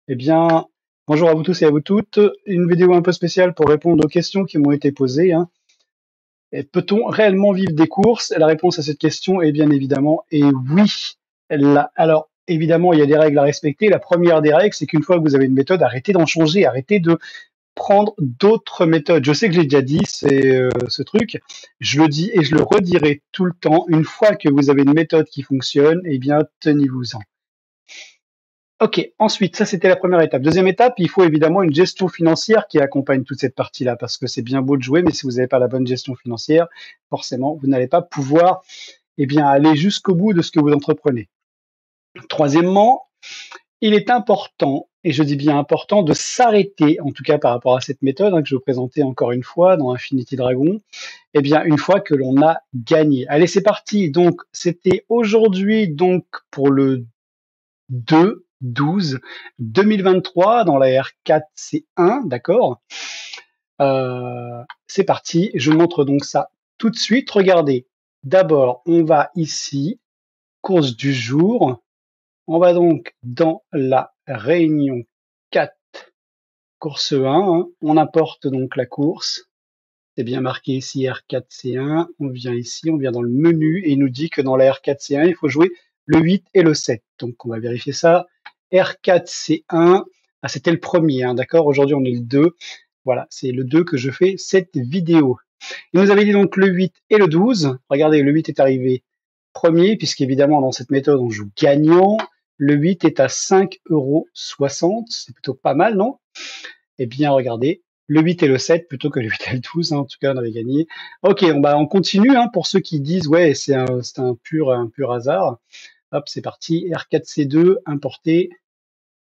Eh bien, bonjour à vous tous et à vous toutes. Une vidéo un peu spéciale pour répondre aux questions qui m'ont été posées, hein. Et peut-on réellement vivre des courses? La réponse à cette question est bien évidemment et oui. Alors, évidemment, il y a des règles à respecter. La première des règles, c'est qu'une fois que vous avez une méthode, arrêtez d'en changer, arrêtez de prendre d'autres méthodes. Je sais que j'ai déjà dit ce truc, je le dis et je le redirai tout le temps. Une fois que vous avez une méthode qui fonctionne, eh bien, tenez-vous-en. Ok, ensuite, ça c'était la première étape. Deuxième étape, il faut évidemment une gestion financière qui accompagne toute cette partie-là, parce que c'est bien beau de jouer, mais si vous n'avez pas la bonne gestion financière, forcément, vous n'allez pas pouvoir aller jusqu'au bout de ce que vous entreprenez. Troisièmement, il est important, et je dis bien important, de s'arrêter, en tout cas par rapport à cette méthode que je vais vous présenter encore une fois dans Infinity Dragon, une fois que l'on a gagné. Allez, c'est parti. Donc, c'était aujourd'hui donc pour le 2/12/2023 dans la R4C1, d'accord. C'est parti, je vous montre donc ça tout de suite. Regardez, d'abord on va ici, course du jour, on va donc dans la réunion 4, course 1, hein. On importe donc la course, c'est bien marqué ici R4C1, on vient ici, on vient dans le menu et il nous dit que dans la R4C1 il faut jouer le 8 et le 7, donc on va vérifier ça. R4C1, ah, c'était le premier, hein, d'accord. Aujourd'hui, on est le 2. Voilà, c'est le 2 que je fais cette vidéo. Il nous avait dit donc le 8 et le 12. Regardez, le 8 est arrivé premier, puisqu'évidemment, dans cette méthode, on joue gagnant. Le 8 est à 5,60 €. C'est plutôt pas mal, non? Eh bien, regardez, le 8 et le 7 plutôt que le 8 et le 12, hein. En tout cas, on avait gagné. Ok, on continue, hein, pour ceux qui disent, ouais, c'est un pur hasard. Hop, c'est parti. R4C2, importé.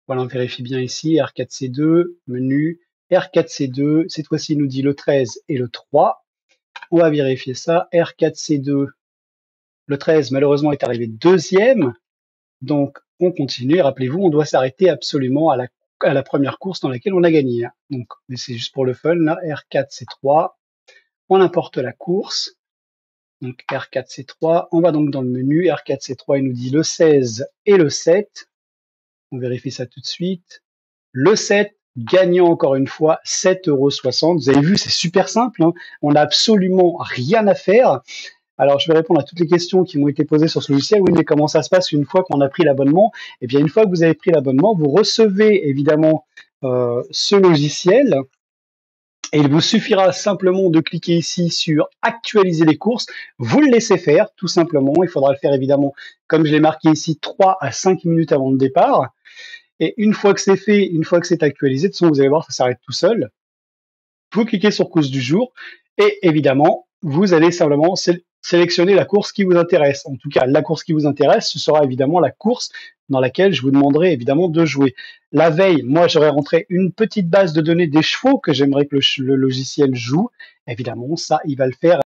Voilà, on vérifie bien ici. R4C2, menu. R4C2, cette fois-ci, il nous dit le 13 et le 3. On va vérifier ça. R4C2, le 13, malheureusement, est arrivé deuxième. Donc, on continue. Rappelez-vous, on doit s'arrêter absolument à la première course dans laquelle on a gagné, hein. Donc, mais c'est juste pour le fun, là. R4C3. On importe la course. Donc, R4C3. On va donc dans le menu. R4C3, il nous dit le 16 et le 7. On vérifie ça tout de suite. Le 7, gagnant encore une fois, 7,60 €. Vous avez vu, c'est super simple, hein. On n'a absolument rien à faire. Alors, je vais répondre à toutes les questions qui m'ont été posées sur ce logiciel. Oui, mais comment ça se passe une fois qu'on a pris l'abonnement? Eh bien, une fois que vous avez pris l'abonnement, vous recevez évidemment ce logiciel. Et il vous suffira simplement de cliquer ici sur actualiser les courses. Vous le laissez faire, tout simplement. Il faudra le faire évidemment, comme je l'ai marqué ici, 3 à 5 minutes avant le départ. Et une fois que c'est fait, une fois que c'est actualisé, de toute façon, vous allez voir, ça s'arrête tout seul. Vous cliquez sur course du jour et évidemment, vous allez simplement sélectionner la course qui vous intéresse. En tout cas, la course qui vous intéresse, ce sera évidemment la course dans laquelle je vous demanderai évidemment de jouer. La veille, moi, j'aurais rentré une petite base de données des chevaux que j'aimerais que le logiciel joue. Évidemment, ça, il va le faire